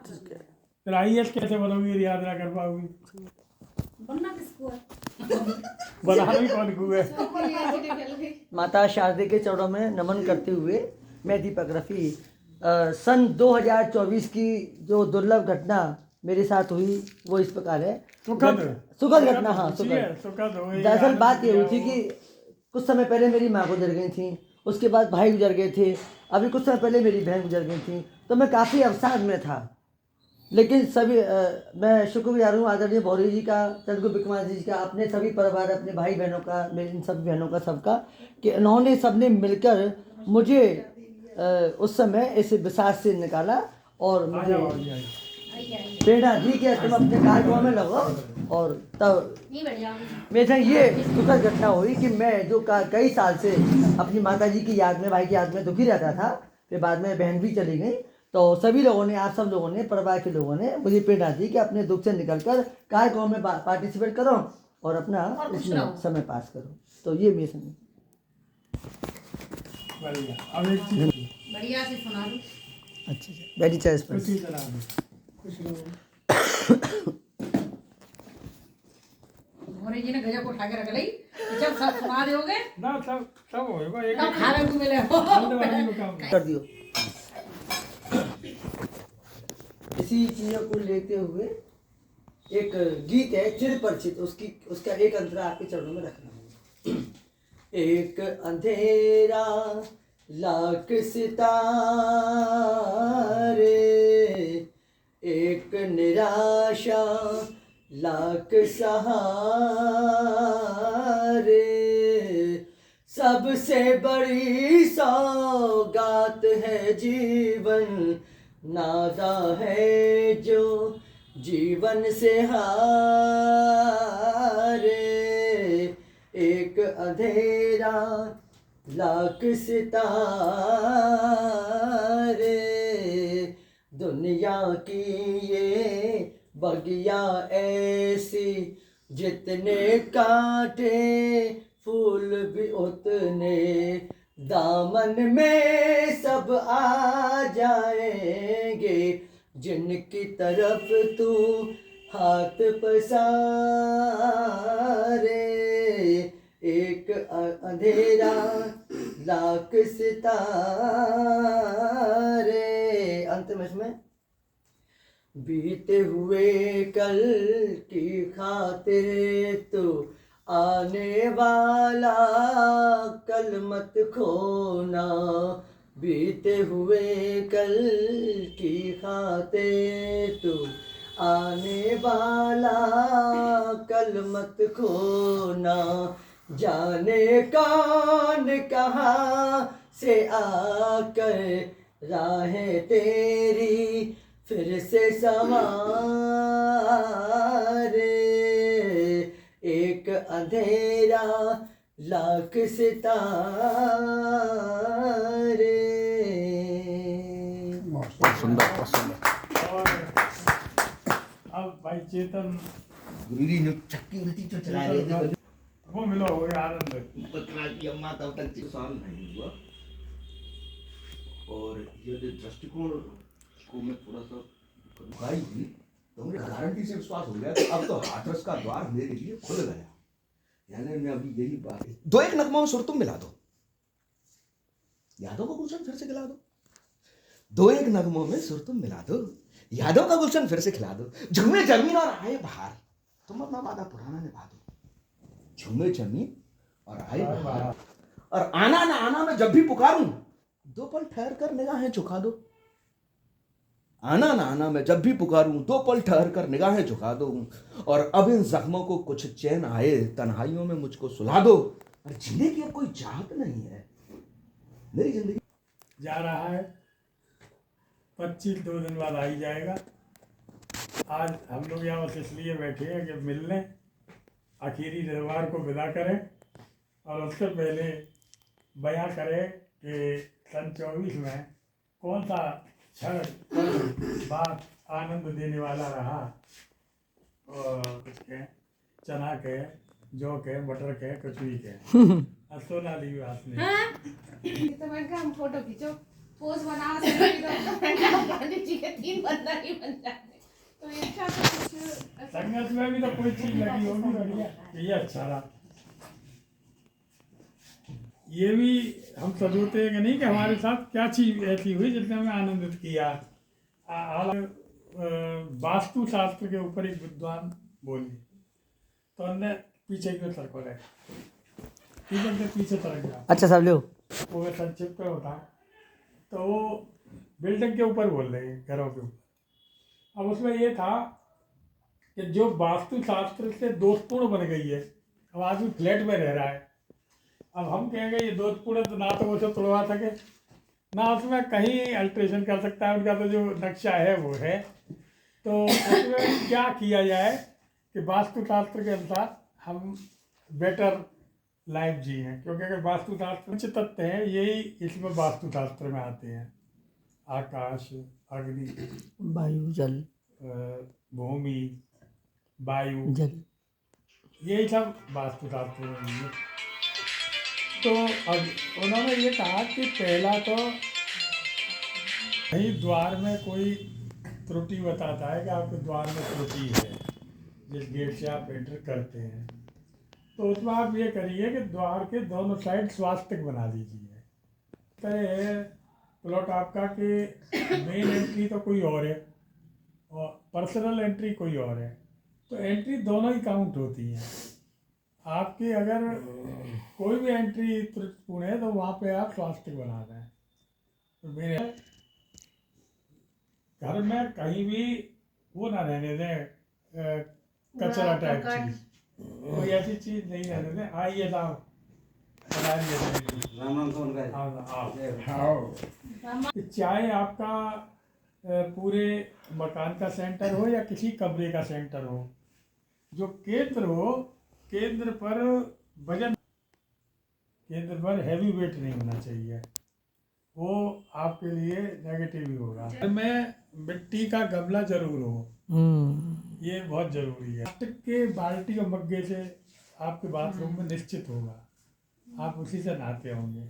फिर IAS कैसे बनोगी, याद ना कर पाओगी? बनना किसको है? बनाना ही कौन को है? माता शारदे के चरणों में नमन करते हुए मैं दीपक रफ़ी सन 2024 की जो दुर्लभ घटना मेरे साथ हुई वो इस प्रकार है। सुखद घटना, हाँ सुखद। दरअसल बात ये हुई थी कि कुछ समय पहले मेरी माँ गुजर गई थी, उसके बाद भाई गुजर गए थे, अभी कुछ समय पहले मेरी बहन गुजर गई थी, तो मैं काफ़ी अवसाद में था। लेकिन सभी मैं शुक्रगुजार हूँ आदरणीय भौरी जी का, चंद्रगुप्त विक्रमादित्य जी का, अपने सभी परिवार, अपने भाई बहनों का, मेरी इन सभी बहनों का, सबका, कि उन्होंने सबने मिलकर मुझे उस समय इस विषाद से निकाला और मुझे प्रेरणा दी कि तुम अपने कार्यक्रमों में लगो। और तब मेरे साथ ये दुखद घटना हुई कि मैं जो कई साल से अपनी माता जी की याद में, भाई की याद में दुखी रहता था, फिर बाद में बहन भी चली गई, तो सभी लोगों ने, आप सब लोगों ने, परिवार के लोगों ने मुझे प्रेरणा दी कि अपने दुख से निकलकर कार्यक्रम में पार्टिसिपेट करो और अपना इसमें समय पास करो। तो ये मेरे समय बढ़िया से सुना दो। अच्छा वेरी चॉइस पर मोरे जी ने गजब उठा के रख ली, जब सब सुना दोगे ना सब होएगा, एक तब खाने को मिले कर दियो। इसी चीज़ों को लेते हुए एक गीत है चिर परिचित, उसका एक अंतरा आपके चरणों में रखना है। एक अंधेरा लाख सितारे, एक निराशा लाख सहारे, सबसे बड़ी सौगात है जीवन, नादा है जो जीवन से हारे। एक अंधेरा लाख सितारे, दुनिया की ये बगिया ऐसी, जितने कांटे फूल भी उतने, दामन में सब आ जाएंगे, जिनकी तरफ तू हाथ पसारे। एक अंधेरा लाख सितारे। अंत में इसमें बीते हुए कल की खातिर तो आने वाला कल मत खोना, बीते हुए कल की खातिर तो आने वाला कल मत खोना, जाने कौन कहाँ से आकर राहें तेरी फिर से संवारे। एक अंधेरा लाख सितारे। बहुत सुंदर, बहुत सुंदर। और अब भाई चेतन गुरुजी ने चक्की उल्टी जो चला रहे थे वो मिलो हो गया आनंद। बकरा की अम्मा तब तक साल नहीं हुआ, और ये दृष्टिकोण को मैं थोड़ा सा गाई हुई तो मुझे गारंटी से विश्वास हो गया कि अब तो हाथरस का द्वार मेरे लिए खुल गया। यानी मैं अभी यही बात, दो एक नगमों में सुर तुम मिला दो, यादों का गुलशन फिर से खिला दो, दो एक नगमों में सुर तुम मिला दो, यादों का गुलशन फिर से खिला दो, झूमे जमीन और आए बहार, तुम अपना वादा पुराना निभा दो, झूमे जमीन और आए बहार, और आना ना आना मैं जब भी पुकारूं दो पल ठहर कर निगाहें झुका दो, आना ना आना मैं जब भी पुकारूं दो पल ठहर कर निगाहें झुका दो, और अब इन जख्मों को कुछ चैन आए तन्हाइयों में मुझको सुला दो, और जीने की अब कोई चाहत नहीं है, मेरी जिंदगी जा रहा है 25 2 दिन बाद आ ही जाएगा। आज हम लोग यहाँ बस इसलिए बैठे हैं कि मिलने आखिरी रविवार को विदा करें, और उससे पहले बयां करें कि सन 24 में कौन सा क्षण बात आनंद देने वाला रहा। और कुछ के चना के, जौ के, मटर के, कुछ भी के सोनाली वास ने तो मैं हम फोटो खींचो पोज बना सकते तो गांधी जी के 3 बंदर ही बन जाते। तो ये अच्छा सा कुछ संगत में भी तो कोई चीज लगी होगी बढ़िया, ये अच्छा रहा। ये भी हम सजोते हैं कि नहीं कि हमारे साथ क्या चीज ऐसी हुई जिसने हमें आनंदित किया। वास्तु शास्त्र के ऊपर एक विद्वान बोली तो हमने पीछे की सर को रहे, टीचर के पीछे तरफ गया। अच्छा साहब लो। वो संक्षिप्त में होता है तो वो बिल्डिंग के ऊपर बोल रहे हैं, घरों के ऊपर। अब उसमें ये था कि जो वास्तु शास्त्र से दोषपूर्ण बन गई है, अब आदमी फ्लैट में रह रहा है, अब हम कहेंगे ये दोषपूर्ण तो ना तो वो उसे तोड़वा सके ना उसमें कहीं अल्ट्रेशन कर सकता है, उनका तो जो नक्शा है वो है। तो उसमें क्या किया जाए कि वास्तु शास्त्र के अनुसार हम बेटर लाइफ जी हैं, क्योंकि अगर वास्तु शास्त्र उच्च तत्व हैं यही इसमें वास्तु शास्त्र में आते हैं। आकाश, अग्नि, वायु, जल, भूमि, वायु, जल, यही सब वास्तु शास्त्र में है। तो अब उन्होंने ये कहा कि पहला तो कहीं द्वार में कोई त्रुटि बताता है कि आपके द्वार में त्रुटि है जिस गेट से आप एंटर करते हैं, तो उसमें आप ये करिए कि द्वार के दोनों साइड स्वास्तिक बना लीजिए। तो प्लॉट आपका कि मेन एंट्री तो कोई और है और पर्सनल एंट्री कोई और है, तो एंट्री दोनों ही काउंट होती हैं। आपकी अगर कोई भी एंट्री त्रुटिपूर्ण है तो वहाँ पे आप स्वास्तिक बना दें। तो मेरे घर में कहीं भी वो ना रहने दें कचरा टाइप चीज, कोई ऐसी चीज नहीं रहने दें। आइए साहब, चाहे आपका पूरे मकान का सेंटर हो या किसी कमरे का सेंटर हो, जो केंद्र हो, केंद्र पर वजन, केंद्र पर हैवी वेट नहीं होना चाहिए, वो आपके लिए नेगेटिव ही होगा। घर में मिट्टी का गमला जरूर हो, ये बहुत जरूरी है। प्लास्टिक के बाल्टी और मग्गे से आपके बाथरूम में निश्चित होगा, आप उसी से नहाते होंगे,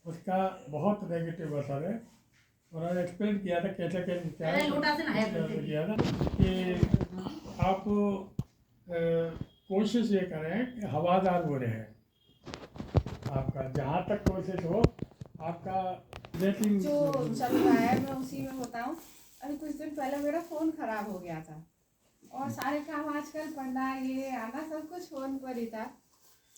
उसका बहुत नेगेटिव असर है। उन्होंने एक्सप्लेन किया था कैसे कैसे क्या किया था कि आप कोशिश ये करें कि हवादार वो रहे आपका, जहाँ तक कोशिश हो आपका। जो चल रहा है मैं उसी में बताऊं। अभी कुछ दिन पहले मेरा फ़ोन ख़राब हो गया था और सारे काम आजकल पढ़ना ये आना सब कुछ फ़ोन पर ही था,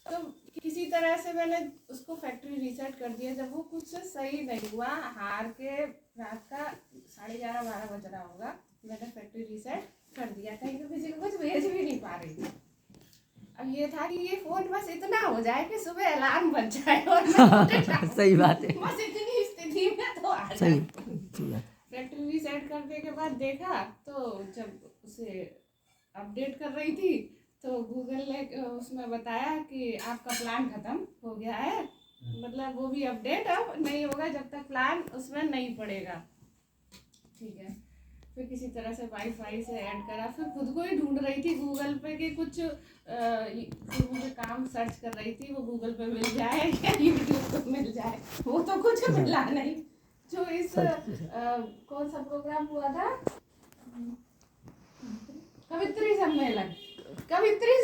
तो किसी तरह से मैंने उसको फैक्ट्री रीसेट कर दिया। जब वो कुछ सही नहीं हुआ, हार के रात का 11:30-12 बज रहा होगा, मैंने फैक्ट्री रीसेट कर दिया। कहीं तो किसी को कुछ भेज भी नहीं पा रही थी। अब ये था कि ये फ़ोन बस इतना हो जाए कि सुबह अलार्म बज जाए और सही बात है, बस इतनी स्थिति में तो आ सही जाए। फैक्ट्री रीसेट करने के बाद देखा तो जब उसे अपडेट कर रही थी तो गूगल ने उसमें बताया कि आपका प्लान ख़त्म हो गया है, मतलब वो भी अपडेट अब नहीं होगा जब तक प्लान उसमें नहीं पड़ेगा। ठीक है, फिर किसी तरह से वाईफाई से ऐड करा, फिर खुद को ही ढूंढ रही थी गूगल पे कि कुछ मुझे काम सर्च कर रही थी, वो गूगल पे मिल जाए या यूट्यूब पे मिल जाए, वो तो कुछ मिला नहीं। जो इस कौन सा प्रोग्राम हुआ था, कवित्री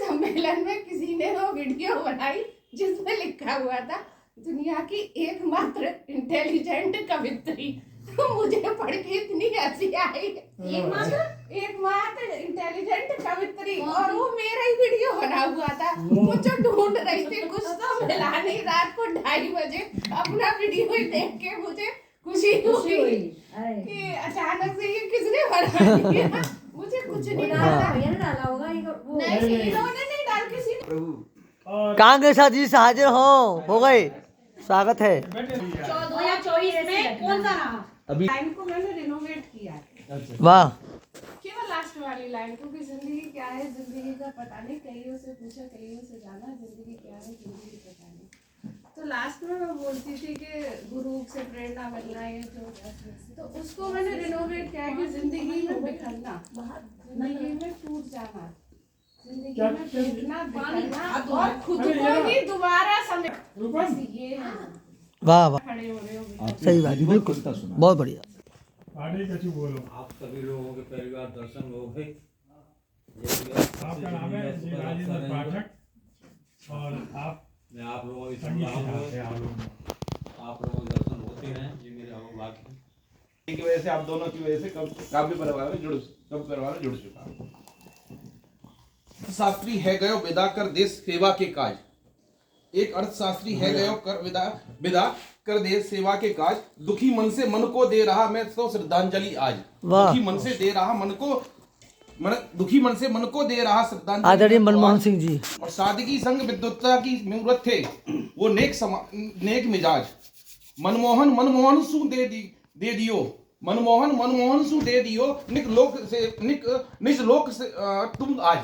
सम्मेलन में किसी ने वो वीडियो बनाई जिसमें लिखा हुआ था दुनिया की एकमात्र इंटेलिजेंट कवित्री। तो मुझे पढ़ के इतनी हंसी आई, एकमात्र इंटेलिजेंट कवित्री, और वो मेरा ही वीडियो बना हुआ था। मुझे ढूंढ रही थी, कुछ तो मिला नहीं। रात को 2:30 बजे अपना वीडियो ही देख के मुझे खुशी हुई कि अचानक से ये किसने बना दिया। मुझे कुछ नहीं डाला होगा, इन्होंने नहीं डाल, किसी ने। कांग्रेस जी से हाजिर हो गए, स्वागत है। 2024 में कौन सा रहा? अभी लाइन को मैंने रिनोवेट किया, वाह, केवल लास्ट वाली लाइन, क्योंकि जिंदगी क्या है, जिंदगी का पता नहीं। कईयों से पूछा, कईयों से जाना, जिंदगी क्या है, जिंदगी पता नहीं। तो लास्ट में मैं बोलती थी कि गुरु से प्रेरणा मिलना, ये तो उसको मैंने रिनोवेट किया कि जिंदगी में बिखरना, जिंदगी में टूट जाना, जिंदगी में देखना, बिखरना और खुद को ही दोबारा समझ, ये है। वाह वाह, खड़े हो रहे हो। सही बात, बिल्कुल, कविता सुना। बहुत बढ़िया। आगे कछु बोलो। आप सभी लोगों के परिवार दर्शन हो गए। आपका नाम है जी राजेंद्र पाठक और आप मैं आप लोगों की संगीत शुभकामनाएं सिखाते हैं आप लोग। आप लोगों के दर्शन होते हैं, ये मेरे अहोभाग्य है। की वजह से आप दोनों की वजह से काव्य परिवार में जुड़ चुका हूं। शास्त्री है गयो विदा कर देश सेवा के काज। एक अर्थशास्त्री है गयो कर विदा कर देश सेवा के काज। दुखी मन से मन को दे रहा मैं तो श्रद्धांजलि आज। वाह। दुखी मन से दे रहा दुखी मन से मन को दे रहा श्रद्धांजलि। आदरणीय मनमोहन सिंह जी। और सादगी संग विद्वत्ता की मूर्त थे वो नेक मिजाज। मनमोहन सु दे दियो मनमोहन सु दे दियो निज लोक से तुम आज।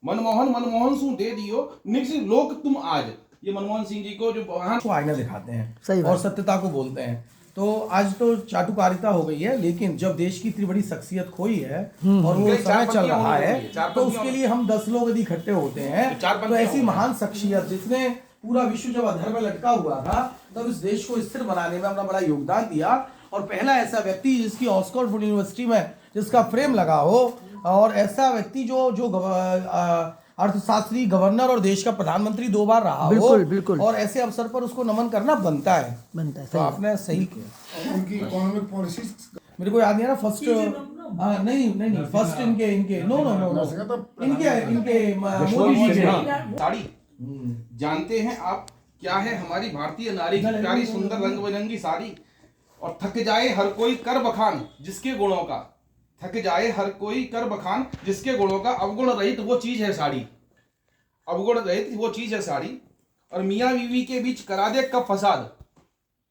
मनमोहन सु दे दियो निज लोक तुम आज। ये मनमोहन सिंह जी को जो को आईना दिखाते सही हैं बात। और सत्यता को बोलते हैं। तो आज तो चाटुकारिता हो गई है, लेकिन जब देश की इतनी बड़ी शख्सियत खोई है और वो चार समय चल पंक्तियां रहा होनी है, चाहिए, चार तो पंक्तियां उसके लिए हम 10 लोग यदि इकट्ठे होते हैं तो चार तो पंक्तियां ऐसी होनी महान शख्सियत जिसने पूरा विश्व जब अधर में लटका हुआ था तब इस देश को स्थिर बनाने में अपना बड़ा योगदान दिया। और पहला ऐसा व्यक्ति जिसकी ऑक्सफोर्ड यूनिवर्सिटी में जिसका फ्रेम लगा हो, और ऐसा व्यक्ति जो अर्थशास्त्री, गवर्नर और देश का प्रधानमंत्री 2 बार रहा हो। बिल्कुल, बिल्कुल। और ऐसे अवसर पर उसको नमन करना बनता है। है, तो सही बात। आपने सही किया। उनकी इकोनॉमिक पॉलिसीज मेरे को याद नहीं आ रहा फर्स्ट। नहीं फर्स्ट इनके नो इनके मोदी जी के। साड़ी जानते हैं आप क्या है हमारी भारतीय नारी की प्यारी सुंदर रंग बिरंगी साड़ी। और थक जाए हर कोई कर बखान जिसके गुणों का। थक जाए हर कोई कर बखान जिसके गुणों का। अवगुण रहित वो चीज है साड़ी। अवगुण रहित वो चीज है साड़ी। और मियाँ बीवी के बीच करा दे कब फसाद।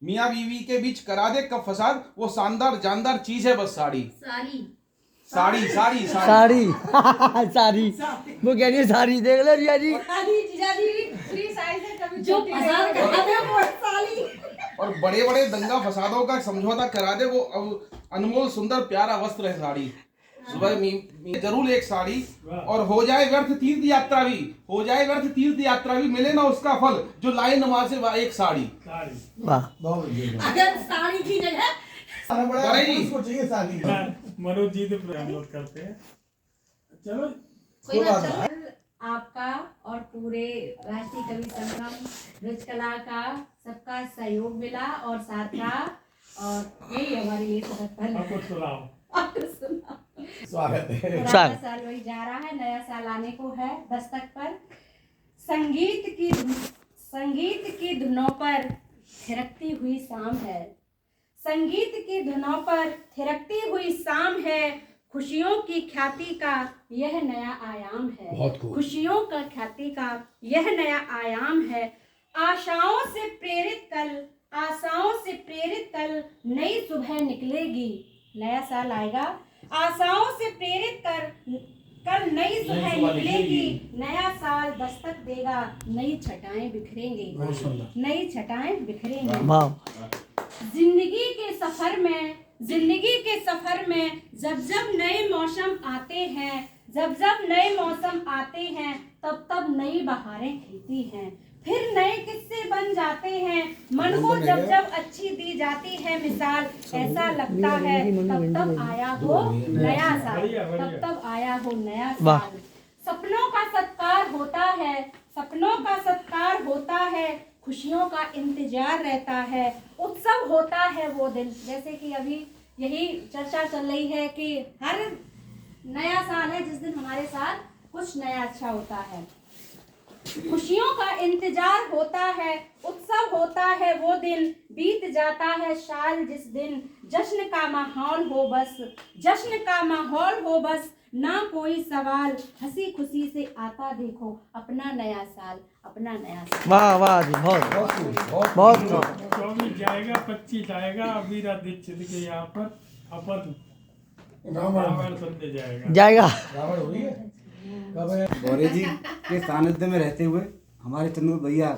मियाँ बीवी के बीच करा दे कब फसाद। वो शानदार जानदार चीज है बस साड़ी। साड़ी साड़ी साड़ी साड़ी वो कह रही है साड़ी, देख लो रिया जी। फ्री साइज है, कभी जो छोटी फसाद नहीं है। करते हैं वो साली। और बड़े बड़े दंगा फसादों का समझौता करा दे वो अनमोल सुंदर प्यारा वस्त्र है साड़ी। सुबह जरूर एक साड़ी। और हो जाए व्यर्थ तीर्थ यात्रा भी, हो जाए व्यर्थ तीर्थ यात्रा भी, मिले ना उसका फल जो लाए नमाज से एक साड़ी। साड़ी वाह, बहुत बढ़िया। अगर साड़ी की जगह अरे जी। उसको चाहिए साली। मनोज जी तो अनुरोध करते हैं। चलो कोई बात नहीं। आपका और पूरे राष्ट्रीय कवि संगम ब्रज कला का सबका सहयोग मिला और साथ रहा, और यही हमारी ये सफल है। आपको सुनाओ। आपको सुना। स्वागत है। पुराना साल वही जा रहा है, नया साल आने को है दस्तक पर। संगीत की धुनों पर थिरकती हुई शाम है। संगीत की धुनों पर थिरकती हुई शाम है। खुशियों की ख्याति का यह नया आयाम है। खुशियों का ख्याति का यह नया आयाम है। आशाओं से प्रेरित कल नई सुबह निकलेगी। नया साल आएगा, आशाओं से प्रेरित कल नई सुबह निकलेगी। नया साल दस्तक देगा, नई छटाएं बिखरेंगे, नई छटाएं बिखरेंगे। वाह, जिंदगी के सफर में जब जब नए मौसम आते हैं तब नई बहारें खिलती हैं। फिर नए किस्से बन जाते हैं। मन को जब जब अच्छी दी जाती है मिसाल, ऐसा लगता है तब आया हो नया साल, तब आया हो नया साल। सपनों का सत्कार होता है, खुशियों का इंतजार रहता है, उत्सव होता है वो दिन। जैसे कि अभी यही चर्चा चल रही है कि हर नया साल है जिस दिन हमारे साथ कुछ नया अच्छा होता है। खुशियों का इंतजार होता है, उत्सव होता है वो दिन। बीत जाता है साल जिस दिन जश्न का माहौल हो बस, ना कोई सवाल। हंसी खुशी से आता देखो अपना नया साल। वाह वाह जी, बहुत 24 जाएगा, 25 आएगा। अबीरा दीक्षित के यहाँ पर अपन रावण सुनने जाएगा। रावण हो रही है कब है? गौरी जी के सानिध्य में रहते हुए हमारे चंद्र भैया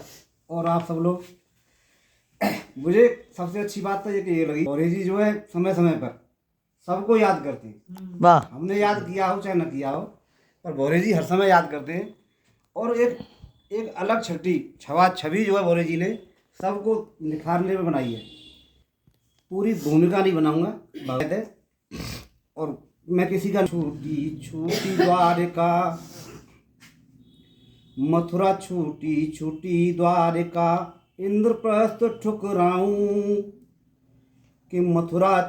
और आप सब लोग, मुझे सबसे अच्छी बात तो ये लगी, गौरी जी जो है समय समय पर सबको याद करते हैं। वाह, हमने याद किया हो चाहे न किया हो, पर भौरे जी हर समय याद करते हैं। और एक अलग छवि जो है भौरे जी ने सबको निखारने में बनाई है। पूरी भूमिका नहीं बनाऊंगा, बात है। और मैं किसी का छूटी छूटी द्वारिका, मथुरा छूटी छूटी द्वारिका, इंद्रप्रस्थ ठुकराऊं कि मथुरा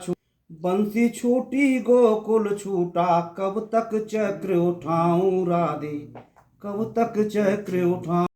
बंसी छूटी गोकुल छूटा, कब तक चक्र उठाऊं राधे, कब तक चक्र उठाऊं।